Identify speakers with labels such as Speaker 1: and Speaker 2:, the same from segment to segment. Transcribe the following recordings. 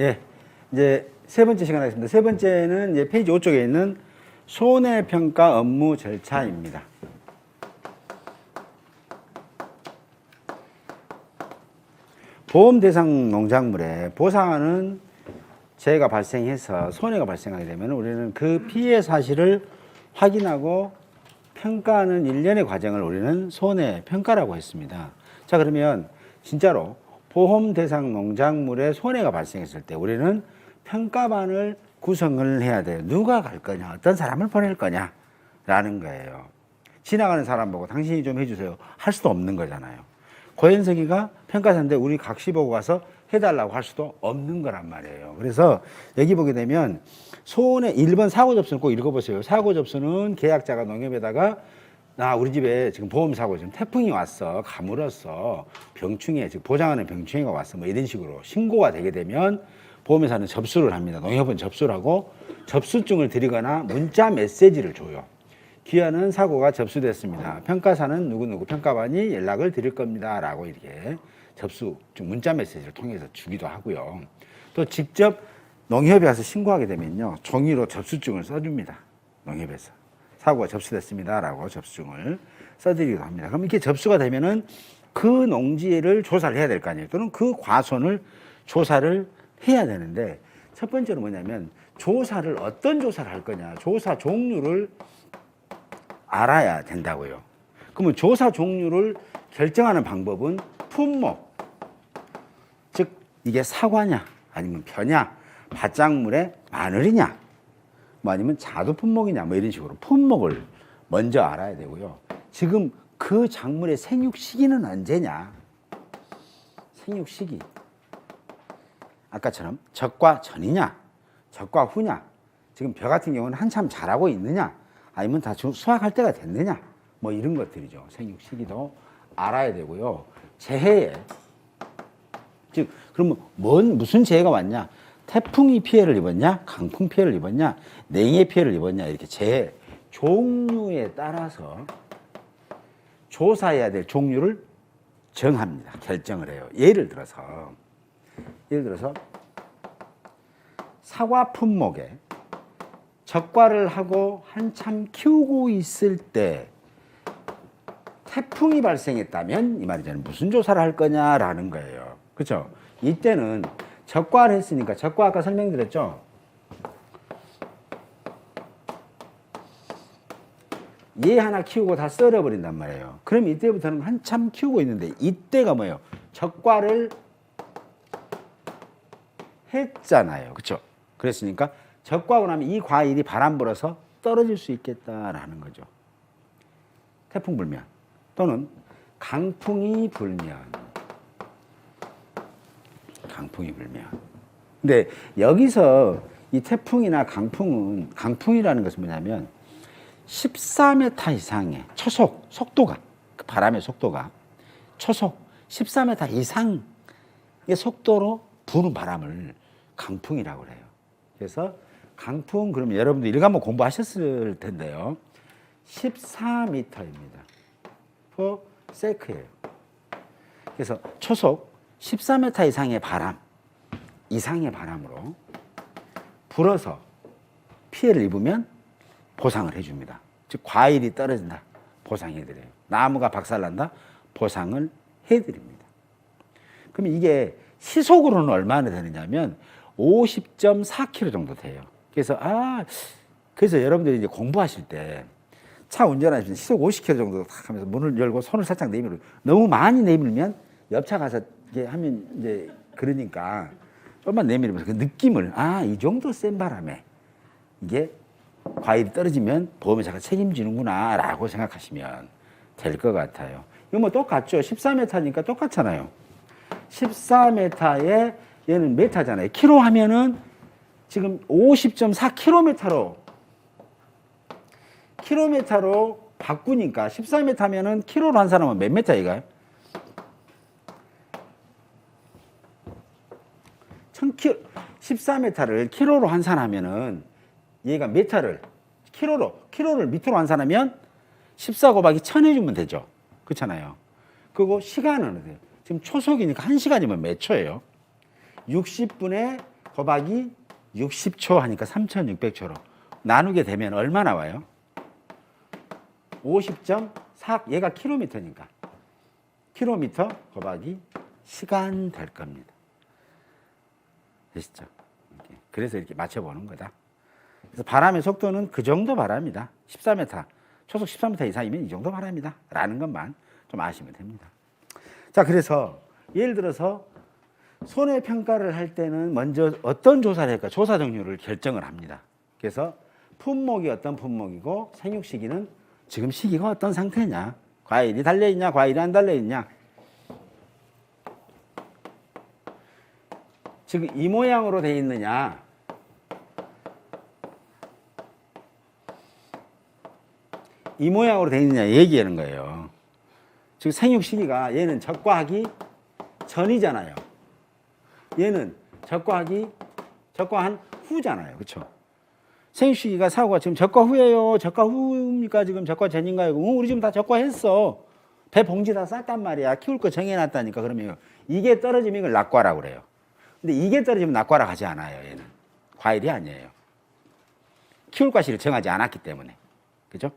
Speaker 1: 예, 이제 세 번째 시간 하겠습니다. 세 번째는 이제 페이지 5쪽에 있는 손해평가 업무 절차입니다. 보험 대상 농작물에 보상하는 재해가 발생해서 손해가 발생하게 되면 우리는 그 피해 사실을 확인하고 평가하는 일련의 과정을 우리는 손해평가라고 했습니다. 자, 그러면 진짜로 보험 대상 농작물에 손해가 발생했을 때 우리는 평가반을 구성을 해야 돼요. 누가 갈 거냐, 어떤 사람을 보낼 거냐라는 거예요. 지나가는 사람 보고 당신이 좀 해주세요 할 수도 없는 거잖아요. 고현석이가 평가사인데 우리 각시 보고 가서 해달라고 할 수도 없는 거란 말이에요. 그래서 여기 보게 되면 손해 1번 사고 접수는 꼭 읽어보세요. 사고 접수는 계약자가 농협에다가 나 우리 집에 지금 보험 사고 지금 태풍이 왔어, 가물었어, 병충해, 즉 보장하는 병충해가 왔어, 뭐 이런 식으로 신고가 되게 되면 보험회사는 접수를 합니다. 농협은 접수를 하고 접수증을 드리거나 문자 메시지를 줘요. 귀하는 사고가 접수됐습니다. 평가사는 누구누구 평가반이 연락을 드릴 겁니다. 라고 이렇게 접수, 문자 메시지를 통해서 주기도 하고요. 또 직접 농협에 가서 신고하게 되면요, 종이로 접수증을 써줍니다. 농협에서. 사고가 접수됐습니다. 라고 접수증을 써드리기도 합니다. 그럼 이렇게 접수가 되면은 그 농지를 조사를 해야 될 거 아니에요. 또는 그 과손을 조사를 해야 되는데, 첫 번째로 뭐냐면 조사를 어떤 조사를 할 거냐, 조사 종류를 알아야 된다고요. 그러면 조사 종류를 결정하는 방법은 품목, 즉 이게 사과냐 아니면 벼냐, 밭작물의 마늘이냐, 뭐 아니면 자두 품목이냐, 뭐 이런 식으로 품목을 먼저 알아야 되고요. 지금 그 작물의 생육 시기는 언제냐, 생육 시기, 아까처럼 적과 전이냐, 적과 후냐, 지금 벼 같은 경우는 한참 자라고 있느냐, 아니면 다 수확할 때가 됐느냐, 뭐 이런 것들이죠. 생육 시기도 알아야 되고요. 재해에, 즉 그러면 무슨 재해가 왔냐, 태풍이 피해를 입었냐, 강풍 피해를 입었냐, 냉해 피해를 입었냐, 이렇게 재해 종류에 따라서 조사해야 될 종류를 정합니다. 결정을 해요. 예를 들어서 사과 품목에 적과를 하고 한참 키우고 있을 때 태풍이 발생했다면 이 말이잖아요. 무슨 조사를 할 거냐라는 거예요. 그렇죠? 이때는 적과를 했으니까, 적과 아까 설명드렸죠? 얘 하나 키우고 다 썰어버린단 말이에요. 그럼 이때부터는 한참 키우고 있는데, 이때가 뭐예요? 적과를 했잖아요. 그렇죠? 그랬으니까 적과하고 나면 이 과일이 바람 불어서 떨어질 수 있겠다라는 거죠. 태풍 불면 또는 강풍이 불면. 근데 여기서 이 태풍이나 강풍이라는 것은 뭐냐면 14m 이상의 초속, 속도가, 그 바람의 속도가 초속 14m 이상의 속도로 부는 바람을 강풍이라고 그래요. 그래서 강풍, 그러면 여러분들 일간목 공부하셨을 텐데요. 14m입니다. per sec예요. 그래서 초속 14m 이상의 바람으로 불어서 피해를 입으면 보상을 해줍니다. 즉 과일이 떨어진다, 보상해드려요. 나무가 박살난다, 보상을 해드립니다. 그러면 이게 시속으로는 얼마나 되느냐면 50.4km 정도 돼요. 그래서 여러분들이 이제 공부하실 때 차 운전하실 때 시속 50km 정도 탁 하면서 문을 열고 손을 살짝 내밀고, 너무 많이 내밀면 옆차 가서 이렇게 하면 이제 그러니까 조금만 내밀면서 그 느낌을, 이 정도 센 바람에 이게 과일이 떨어지면 보험회사가 책임지는구나 라고 생각하시면 될 것 같아요. 이거 뭐 똑같죠. 14m니까 똑같잖아요. 14m에 얘는 메타잖아요. 키로 하면은 지금 50.4km로 바꾸니까 14m면은 키로로 한 사람은 몇 메타 이가요? 1000km, 14m를 키로로 환산하면은 얘가 메타를 키로를 미터로 환산하면 14 곱하기 1000 해주면 되죠. 그렇잖아요. 그리고 시간은 어때요? 지금 초속이니까 1시간이면 몇 초예요? 60분에 곱하기 60초 하니까 3600초로 나누게 되면 얼마 나와요? 50.4, 얘가 킬로미터니까 킬로미터 곱하기 시간 될 겁니다. 되시죠? 그래서 이렇게 맞춰보는 거다. 그래서 바람의 속도는 그 정도 바람이다. 14m, 초속 14m 이상이면 이 정도 바람이다. 라는 것만 좀 아시면 됩니다. 자, 그래서 예를 들어서 손해평가를 할 때는 먼저 어떤 조사를 할까? 조사 종류를 결정을 합니다. 그래서 품목이 어떤 품목이고 생육 시기는 지금 시기가 어떤 상태냐? 과일이 달려있냐? 과일이 안 달려있냐? 지금 이 모양으로 되어 있느냐? 이 모양으로 되어 있느냐 얘기하는 거예요. 지금 생육 시기가 얘는 적과하기 전이잖아요. 얘는 적과한 후잖아요. 그렇죠? 생육 시기가 사고가 지금 적과 후예요. 적과 후입니까? 지금 적과 전인가요? 우리 지금 다 적과했어. 배 봉지 다 쌌단 말이야. 키울 거 정해놨다니까. 그러면 이게 떨어지면 이걸 낙과라고 그래요. 근데 이게 떨어지면 낙과라 하지 않아요. 얘는 과일이 아니에요. 키울 과실을 정하지 않았기 때문에. 그죠?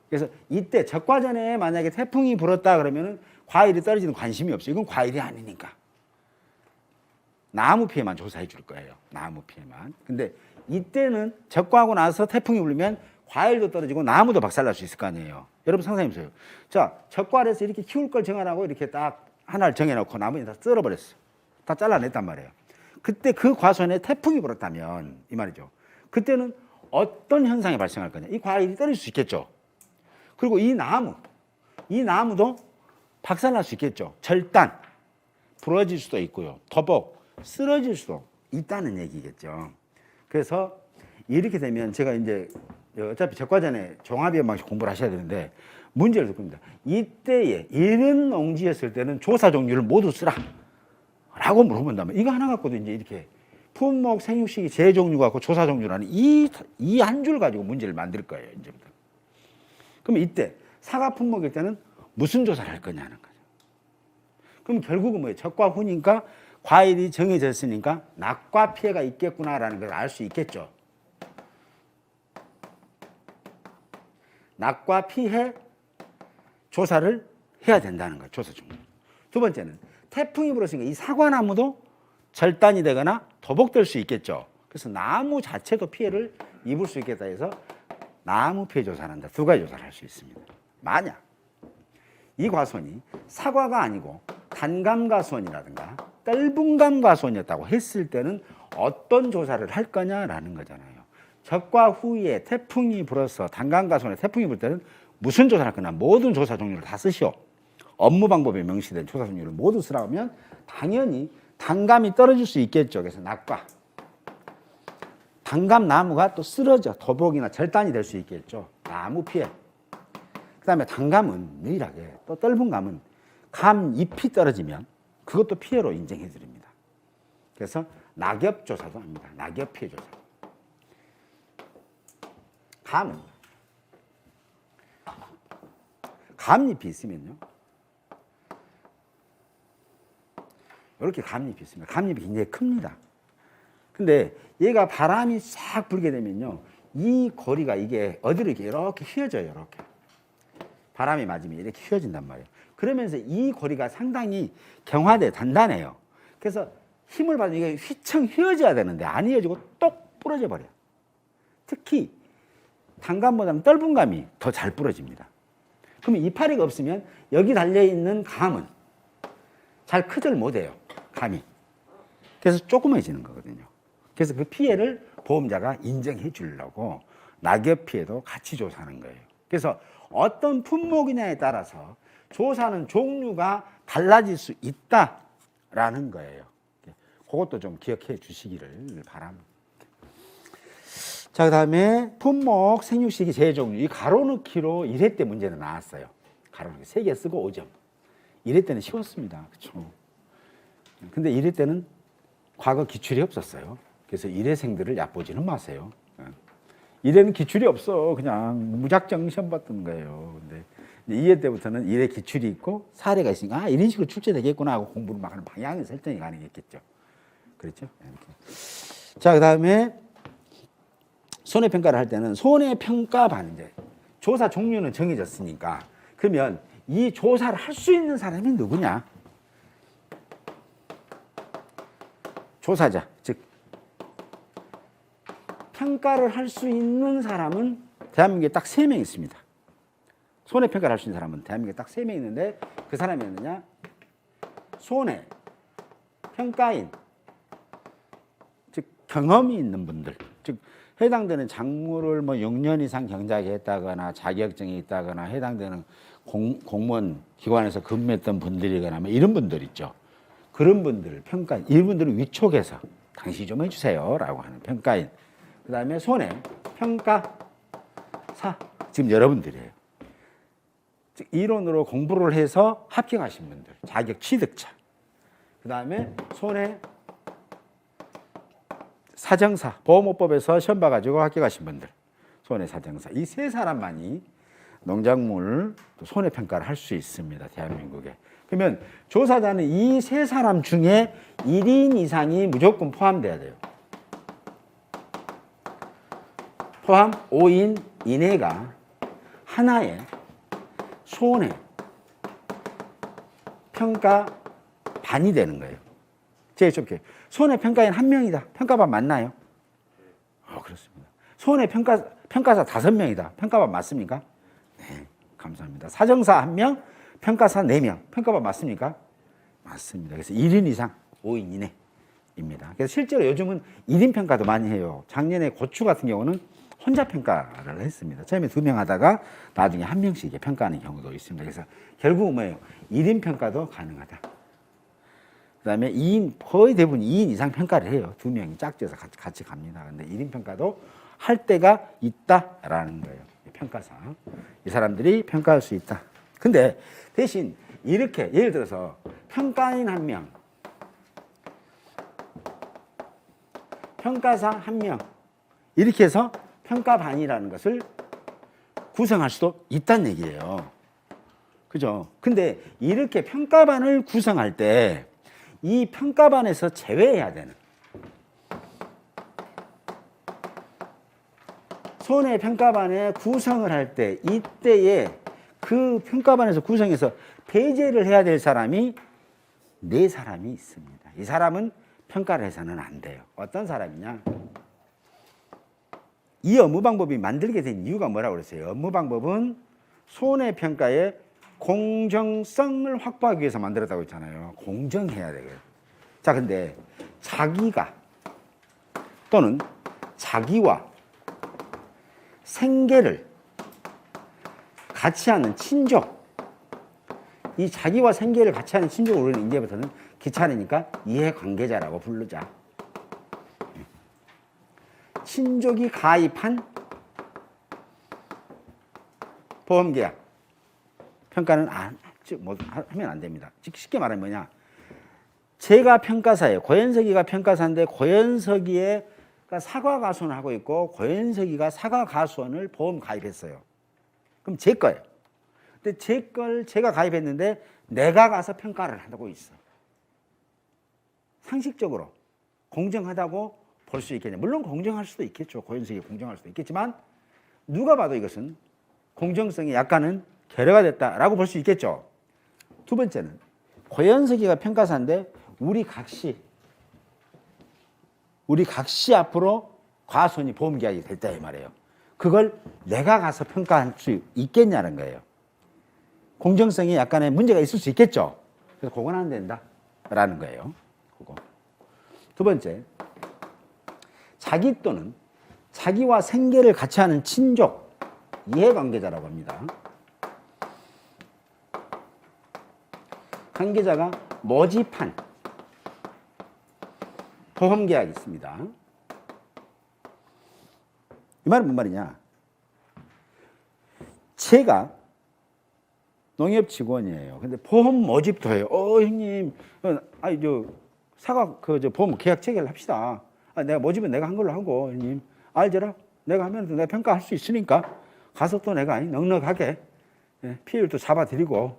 Speaker 1: 그래서 이때 적과 전에 만약에 태풍이 불었다 그러면은 과일이 떨어지는 관심이 없어요. 이건 과일이 아니니까. 나무 피해만 조사해 줄 거예요. 나무 피해만. 근데 이때는 적과하고 나서 태풍이 불면 과일도 떨어지고 나무도 박살날 수 있을 거 아니에요. 여러분 상상해 보세요. 자, 적과를 해서 이렇게 키울 걸 정하라고 이렇게 딱 하나를 정해놓고 나머지 다 썰어버렸어. 다 잘라냈단 말이에요. 그때 그 과수원에 태풍이 불었다면 이 말이죠. 그때는 어떤 현상이 발생할 거냐. 이 과일이 떨어질 수 있겠죠. 그리고 이 나무도 박살날 수 있겠죠. 절단, 부러질 수도 있고요. 더벅, 쓰러질 수도 있다는 얘기겠죠. 그래서 이렇게 되면 제가 이제 어차피 적과전에 종합이업 방식 공부를 하셔야 되는데 문제를 줄 겁니다. 이때에 이런 농지였을 때는 조사 종류를 모두 쓰라 라고 물어본다면 이거 하나 갖고도 이제 이렇게 품목, 생육시기, 재종류 갖고 조사 종류라는 이 한 줄 가지고 문제를 만들 거예요. 이제부터. 그럼 이때 사과 품목일 때는 무슨 조사를 할 거냐 하는 거죠. 그럼 결국은 뭐예요? 적과 후니까 과일이 정해졌으니까 낙과 피해가 있겠구나라는 걸 알 수 있겠죠. 낙과 피해 조사를 해야 된다는 거예요. 조사 중. 두 번째는 태풍이 불었으니까 이 사과나무도 절단이 되거나 도복될 수 있겠죠. 그래서 나무 자체도 피해를 입을 수 있겠다 해서 나무 피해 조사를 한다. 두 가지 조사를 할 수 있습니다. 만약 이 과수원이 사과가 아니고 단감과수원이라든가 떫은감과수원이었다고 했을 때는 어떤 조사를 할 거냐라는 거잖아요. 적과 후에 태풍이 불어서 단감과수원에 태풍이 불 때는 무슨 조사를 할 거냐. 모든 조사 종류를 다 쓰시오. 업무 방법에 명시된 조사 종류를 모두 쓰라고 하면 당연히 단감이 떨어질 수 있겠죠. 그래서 낙과. 단감 나무가 또 쓰러져 도복이나 절단이 될 수 있겠죠. 나무 피해. 그 다음에 단감은 유일하게 또 떫은 감은 감 잎이 떨어지면 그것도 피해로 인정해 드립니다. 그래서 낙엽 조사도 합니다. 낙엽 피해 조사. 감은 감잎이 있으면요. 이렇게 감잎이 있습니다. 감잎이 굉장히 큽니다. 근데 얘가 바람이 싹 불게 되면요. 이 고리가 이게 어디로 이렇게 휘어져요. 이렇게. 바람이 맞으면 이렇게 휘어진단 말이에요. 그러면서 이 고리가 상당히 경화돼 단단해요. 그래서 힘을 받으면 이게 휘청 휘어져야 되는데 안 휘어지고 똑 부러져 버려요. 특히 단감보다는 떫은 감이 더 잘 부러집니다. 그러면 이파리가 없으면 여기 달려있는 감은 잘 크질 못해요. 감이. 그래서 조그매지는 거거든요. 그래서 그 피해를 보험자가 인정해 주려고 낙엽 피해도 같이 조사하는 거예요. 그래서 어떤 품목이냐에 따라서 조사하는 종류가 달라질 수 있다라는 거예요. 그것도 좀 기억해 주시기를 바랍니다. 자, 그 다음에 품목, 생육시기, 재종류. 이 가로넣기로 1회 때 문제는 나왔어요. 가로넣기 3개 쓰고 5점. 1회 때는 쉬웠습니다. 그렇죠? 근데 1회 때는 과거 기출이 없었어요. 그래서 1회생들을 얕보지는 마세요. 1회는 기출이 없어. 그냥 무작정 시험 봤던 거예요. 근데 2회 때부터는 1회 기출이 있고 사례가 있으니까 이런 식으로 출제되겠구나 하고 공부를 막 하는 방향의 설정이 가능했겠죠. 그렇죠? 이렇게. 자, 그 다음에 손해평가를 할 때는 손해평가반, 이제 조사 종류는 정해졌으니까 그러면 이 조사를 할 수 있는 사람이 누구냐? 조사자, 즉 평가를 할 수 있는 사람은 대한민국에 딱 3명 있습니다. 손해평가를 할 수 있는 사람은 대한민국에 딱 3명 있는데 그 사람이 누구냐? 손해평가인, 즉 경험이 있는 분들, 즉 해당되는 작물을 뭐 6년 이상 경작에 했다거나 자격증이 있다거나 해당되는 공무원 기관에서 근무했던 분들이거나 뭐 이런 분들 있죠. 그런 분들 평가인, 이분들을 위촉해서 당시 좀 해주세요 라고 하는 평가인. 그 다음에 손해평가사, 지금 여러분들이에요. 즉 이론으로 공부를 해서 합격하신 분들, 자격 취득자. 그 다음에 손해사정사, 보험업법에서 시험 봐가지고 합격하신 분들, 손해사정사. 이 3사람만이 농작물 손해평가를 할 수 있습니다. 대한민국에. 그러면 조사자는 이 3사람 중에 1인 이상이 무조건 포함돼야 돼요. 포함 5인 이내가 하나의 손해평가반이 되는 거예요. 제일 쉽게. 손해평가인 1명이다. 평가반 맞나요? 그렇습니다. 손해평가사 5명이다. 평가반 맞습니까? 네, 감사합니다. 사정사 1명, 평가사 4명. 평가반 맞습니까? 맞습니다. 그래서 1인 이상, 5인 이내입니다. 그래서 실제로 요즘은 1인 평가도 많이 해요. 작년에 고추 같은 경우는 혼자 평가를 했습니다. 처음에 2명 하다가 나중에 1명씩 평가하는 경우도 있습니다. 그래서 결국은 뭐예요? 1인 평가도 가능하다. 그 다음에 2인, 거의 대부분 2인 이상 평가를 해요. 2명이 짝지어서 같이 갑니다. 근데 1인 평가도 할 때가 있다라는 거예요. 평가사. 이 사람들이 평가할 수 있다. 근데 대신 이렇게 예를 들어서 평가인 1명, 평가사 1명 이렇게 해서 평가반이라는 것을 구성할 수도 있다는 얘기예요. 그죠? 근데 이렇게 평가반을 구성할 때 이 평가반에서 제외해야 되는 손해평가반의 구성을 할 때 이때에 그 평가반에서 구성해서 배제를 해야 될 사람이 4사람이 있습니다. 이 사람은 평가를 해서는 안 돼요. 어떤 사람이냐? 이 업무방법이 만들게 된 이유가 뭐라고 그랬어요? 업무방법은 손해평가의 공정성을 확보하기 위해서 만들었다고 했잖아요. 공정해야 되고요. 자, 근데 자기가 또는 자기와 생계를 같이 하는 친족, 이 자기와 생계를 같이 하는 친족을 우리는 이제부터는 귀찮으니까 이해관계자라고 부르자. 친족이 가입한 보험계약 평가는 하면 안 됩니다. 쉽게 말하면 뭐냐? 제가 평가사예요. 고현석이가 평가사인데 고현석이가 사과가수원을 하고 있고 고현석이가 사과가수원을 보험 가입했어요. 그럼 제 거예요. 근데 제 걸 제가 가입했는데 내가 가서 평가를 하고 있어. 상식적으로 공정하다고 볼 수 있겠냐? 물론 공정할 수도 있겠죠. 고현석이 공정할 수도 있겠지만 누가 봐도 이것은 공정성이 약간은 결여가 됐다라고 볼 수 있겠죠. 두 번째는 고현석이가 평가사인데 우리 각시 앞으로 과손이 보험계약이 됐다 이 말이에요. 그걸 내가 가서 평가할 수 있겠냐는 거예요. 공정성이 약간의 문제가 있을 수 있겠죠. 그래서 그건 안 된다라는 거예요. 그거. 두 번째, 자기 또는 자기와 생계를 같이 하는 친족, 이해관계자라고 합니다. 관계자가 모집한 보험계약이 있습니다. 이 말은 뭔 말이냐? 제가 농협 직원이에요. 근데 보험 모집도 해요. 형님, 사과 보험 계약 체결을 합시다. 내가 모집은 내가 한 걸로 하고, 형님. 알죠라? 내가 하면 내가 평가할 수 있으니까 가서 또 내가 넉넉하게 피해율도 잡아드리고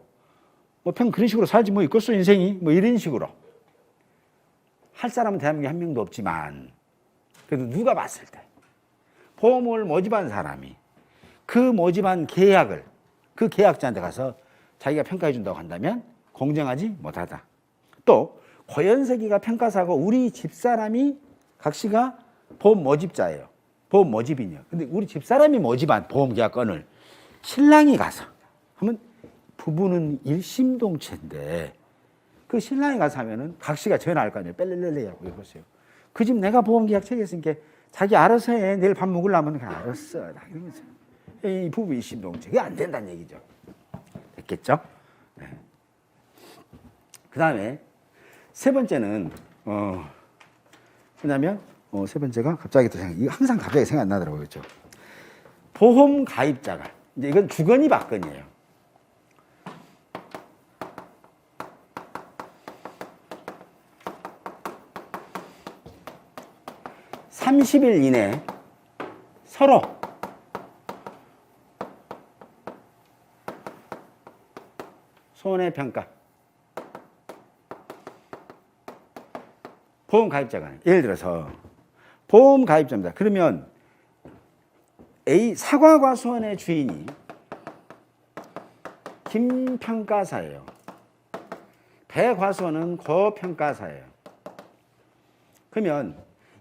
Speaker 1: 그런 식으로 살지 있겠어 인생이 이런 식으로 할 사람은 대한민국에 한 명도 없지만 그래도 누가 봤을 때 보험을 모집한 사람이 그 모집한 계약을 그 계약자한테 가서 자기가 평가해 준다고 한다면 공정하지 못하다. 또 고현석이가 평가사고 우리 집사람이 각 씨가 보험 모집자예요. 보험 모집인이요. 근데 우리 집사람이 모집한 보험계약건을 신랑이 가서 하면 부부는 일심동체인데 그 신랑이 가서 하면은 각 씨가 전화할 거 아니에요. 뺄렐렐레 하고 이러세요. 그 집 내가 보험계약 체결했으니까 자기 알아서 해. 내일 밥 먹으려면 그냥 알았어. 이러면서 이 부부 일심동체. 그게 안 된다는 얘기죠. 됐겠죠? 네. 그 다음에 세 번째는 뭐냐면 세 번째가 갑자기 또 생각. 이거 항상 갑자기 생각 안 나더라고요, 그렇죠? 보험 가입자가 이제 이건 주거니 받거니예요. (30일) 이내 서로 손해평가. 보험 가입자가 예를 들어서 보험 가입자입니다. 그러면 A 사과과수원의 주인이 김평가사예요. 배과수원은 고평가사예요. 그러면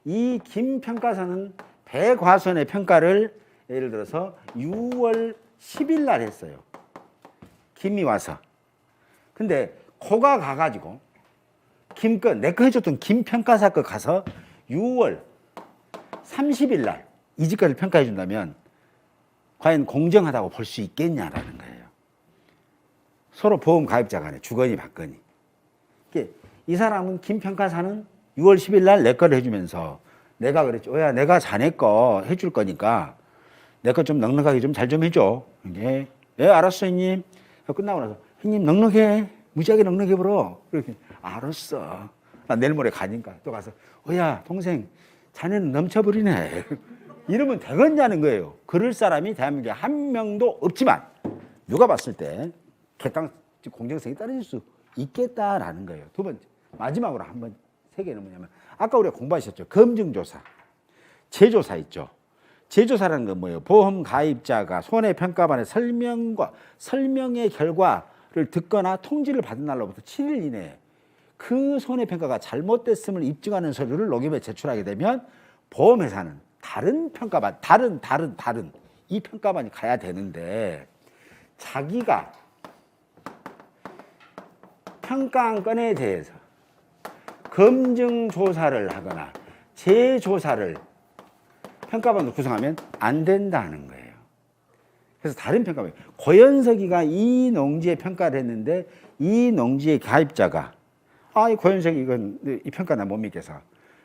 Speaker 1: 이 김평가사는 배과수원의 평가를 예를 들어서 6월 10일 날 했어요. 김이 와서. 근데 코가 가가지고 김 거, 내 거 해줬던 김평가사 거 가서 6월 30일 날 이 집까지 평가해 준다면 과연 공정하다고 볼 수 있겠냐라는 거예요. 서로 보험 가입자 간에 주거니 받거니. 이 사람은 김평가사는 6월 10일 날 내 거를 해주면서 내가 그랬죠. 야, 내가 자네 거 해줄 거니까 내 거 좀 넉넉하게 좀 잘 좀 해줘. 이게 예, 알았어, 형님. 끝나고 나서 형님 넉넉해. 무지하게 넉넉해 보러. 그렇게 알았어. 나 내일 모레 가니까 또 가서 야, 동생 자네는 넘쳐버리네. 이러면 되겠냐는 거예요. 그럴 사람이 대한민국에 한 명도 없지만 누가 봤을 때 객관적 공정성이 떨어질 수 있겠다라는 거예요. 두 번째, 마지막으로 한번 세 개는 뭐냐면 아까 우리가 공부하셨죠. 검증조사, 재조사 있죠. 재조사라는 건 뭐예요? 보험 가입자가 손해평가반의 설명의 결과를 듣거나 통지를 받은 날로부터 7일 이내에 그 손해평가가 잘못됐음을 입증하는 서류를 녹음에 제출하게 되면 보험회사는 다른 평가반, 다른 이 평가반이 가야 되는데 자기가 평가한 건에 대해서 검증조사를 하거나 재조사를 평가반으로 구성하면 안 된다는 거예요. 그래서 다른 평가반, 고현석이가 이 농지에 평가를 했는데 이 농지의 가입자가 이 고현석이 이 평가 나 못 믿겠어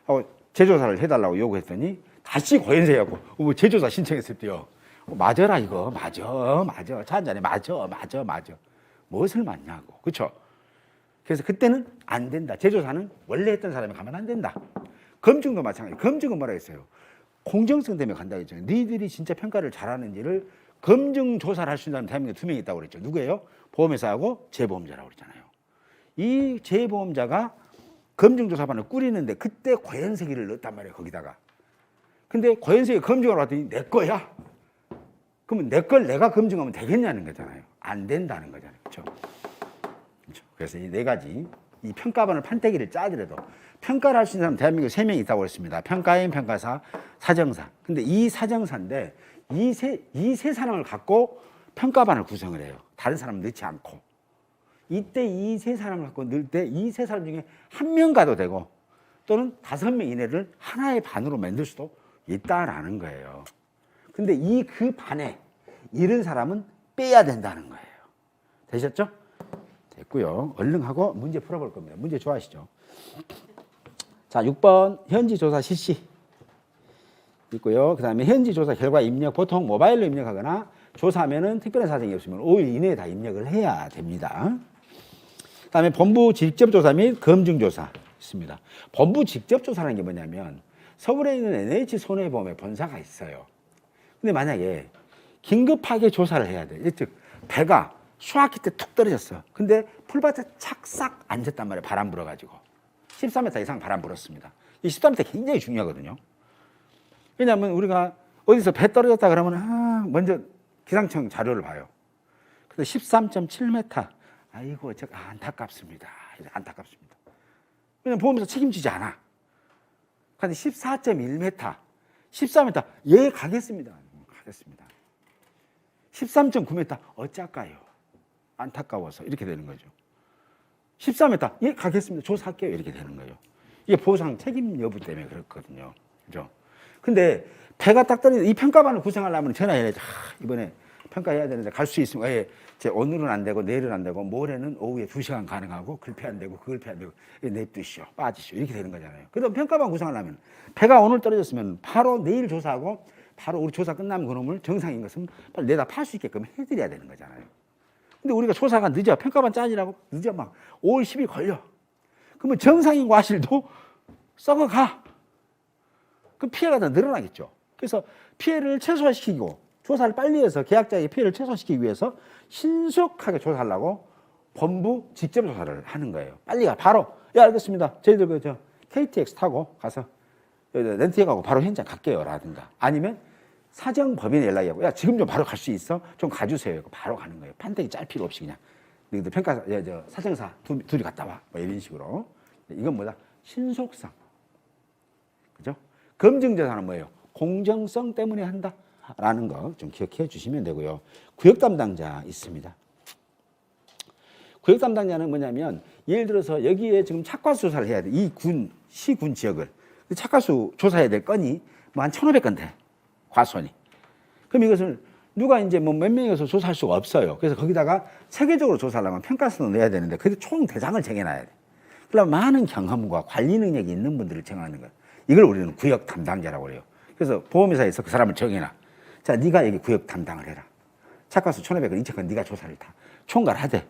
Speaker 1: 하고 재조사를 해달라고 요구했더니 다시 고현석이 갖고 재조사 신청했을 때요. 맞아라 이거 맞아 차 한잔해 맞아 무엇을 맞냐고. 그렇죠? 그래서 그때는 안 된다. 재조사는 원래 했던 사람이 가면 안 된다. 검증도 마찬가지. 검증은 뭐라 했어요? 공정성 때문에 간다 했죠. 니들이 진짜 평가를 잘하는지를 검증 조사를 할 수 있는 사람 대한민국에 2명이 있다고 그랬죠. 누구예요? 보험회사하고 재보험자라고 그랬잖아요. 이 재보험자가 검증조사반을 꾸리는데 그때 고현석이를 넣었단 말이에요. 거기다가. 근데 고현석이 검증을 왔더니 내 거야. 그러면 내 걸 내가 검증하면 되겠냐는 거잖아요. 안 된다는 거잖아요. 그렇죠? 그래서 이 네 가지 이 평가반을 판때기를 짜더라도 평가를 할 수 있는 사람 대한민국에 3명이 있다고 그랬습니다. 평가인, 평가사, 사정사. 근데 이 사정사인데 이 세 사람을 갖고 평가반을 구성을 해요. 다른 사람 넣지 않고. 이때 이 세 사람을 갖고 넣을 때 이 세 사람 중에 한 명 가도 되고 또는 5명 이내를 하나의 반으로 만들 수도 있다라는 거예요. 근데 그 반에 이런 사람은 빼야 된다는 거예요. 되셨죠? 됐고요. 얼른 하고 문제 풀어볼 겁니다. 문제 좋아하시죠? 자, 6번 현지 조사 실시 있고요. 그 다음에 현지 조사 결과 입력, 보통 모바일로 입력하거나 조사하면은 특별한 사정이 없으면 5일 이내에 다 입력을 해야 됩니다. 그 다음에 본부 직접 조사 및 검증 조사 있습니다. 본부 직접 조사라는 게 뭐냐면 서울에 있는 NH 손해보험에 본사가 있어요. 근데 만약에 긴급하게 조사를 해야 돼. 즉 배가 수학기 때 툭 떨어졌어. 근데 풀밭에 착싹 앉았단 말이에요. 바람 불어가지고 13m 이상 바람 불었습니다. 이 13m 굉장히 중요하거든요. 왜냐하면 우리가 어디서 배 떨어졌다 그러면 먼저 기상청 자료를 봐요. 근데 13.7m. 아이고 안타깝습니다. 안타깝습니다. 왜냐면 보험에서 책임지지 않아. 근데 14.1m, 14m 예 가겠습니다. 가겠습니다. 13.9m 어쩔까요? 안타까워서 이렇게 되는 거죠. 14m 예 가겠습니다. 조사할게요. 이렇게 되는 거예요. 이게 보상 책임 여부 때문에 그렇거든요. 그죠? 근데 배가 딱 떨어지는 이 평가반을 구성하려면 전화해야죠. 이번에 평가해야 되는데 갈 수 있으면 오늘은 안 되고 내일은 안 되고 모레는 오후에 2시간 가능하고 글피 안 되고 글피 안 되고 냅두시오 빠지시오 이렇게 되는 거잖아요. 그래도 평가반 구성하려면 배가 오늘 떨어졌으면 바로 내일 조사하고 바로 우리 조사 끝나면 그놈을 정상인 것은 빨리 내다 팔 수 있게끔 해드려야 되는 거잖아요. 근데 우리가 조사가 늦어 평가반 짜지라고 늦어 막 5월 10일 걸려. 그러면 정상인 과실도 썩어가. 그럼 피해가 더 늘어나겠죠. 그래서 피해를 최소화시키고 조사를 빨리 해서 계약자의 피해를 최소화시키기 위해서 신속하게 조사하려고 본부 직접 조사를 하는 거예요. 빨리 가. 바로. 알겠습니다. 저희들 KTX 타고 가서 렌트해 가고 바로 현장 갈게요. 라든가. 아니면 사정법인에 연락하고 지금 좀 바로 갈 수 있어? 좀 가주세요. 바로 가는 거예요. 판때기 짤 필요 없이 그냥. 너희들 평가, 사정사 둘이 갔다 와. 뭐 이런 식으로. 이건 뭐다? 신속성. 그죠? 검증조사는 뭐예요? 공정성 때문에 한다. 라는 거 좀 기억해 주시면 되고요. 구역 담당자 있습니다. 구역 담당자는 뭐냐면 예를 들어서 여기에 지금 착과수 조사를 해야 돼. 이 시군 지역을. 착과수 조사해야 될 건이 뭐 한 1,500건 돼. 과수원이. 그럼 이것을 누가 이제 뭐 몇 명에서 조사할 수가 없어요. 그래서 거기다가 세계적으로 조사하려면 평가서도 내야 되는데 그래도 총 대상을 정해놔야 돼. 그러면 많은 경험과 관리 능력이 있는 분들을 정하는 거예요. 이걸 우리는 구역 담당자라고 그래요. 그래서 보험회사에서 그 사람을 정해놔. 자, 네가 여기 구역 담당을 해라. 착과수 1,500건, 2,000건 네가 조사를 다 총괄하되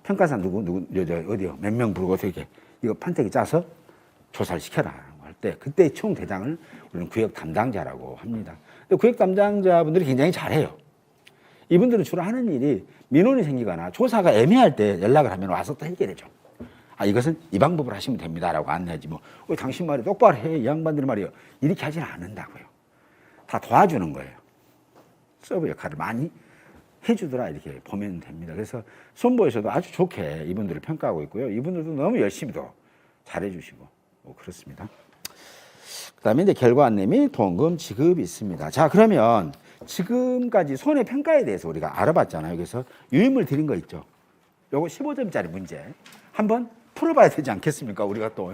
Speaker 1: 평가사 어디요? 몇 명 부르고 어떻게 이거 판때기 짜서 조사를 시켜라 할 때 그때 총 대장을 우리는 구역 담당자라고 합니다. 구역 담당자분들이 굉장히 잘해요. 이분들은 주로 하는 일이 민원이 생기거나 조사가 애매할 때 연락을 하면 와서 또 해결해줘. 이것은 이 방법으로 하시면 됩니다라고 안내하지 뭐 당신 말이 똑바로 해. 이 양반들 말이요. 이렇게 하지는 않는다고요. 다 도와주는 거예요. 서브 역할을 많이 해주더라 이렇게 보면 됩니다. 그래서 손보에서도 아주 좋게 이분들을 평가하고 있고요. 이분들도 너무 열심히도 잘해주시고 그렇습니다. 그다음에 이제 결과 안내 및 보험금 지급이 있습니다. 자, 그러면 지금까지 손해평가에 대해서 우리가 알아봤잖아요. 그래서 유인물 드린 거 있죠. 요거 15점짜리 문제 한번 풀어봐야 되지 않겠습니까? 우리가 또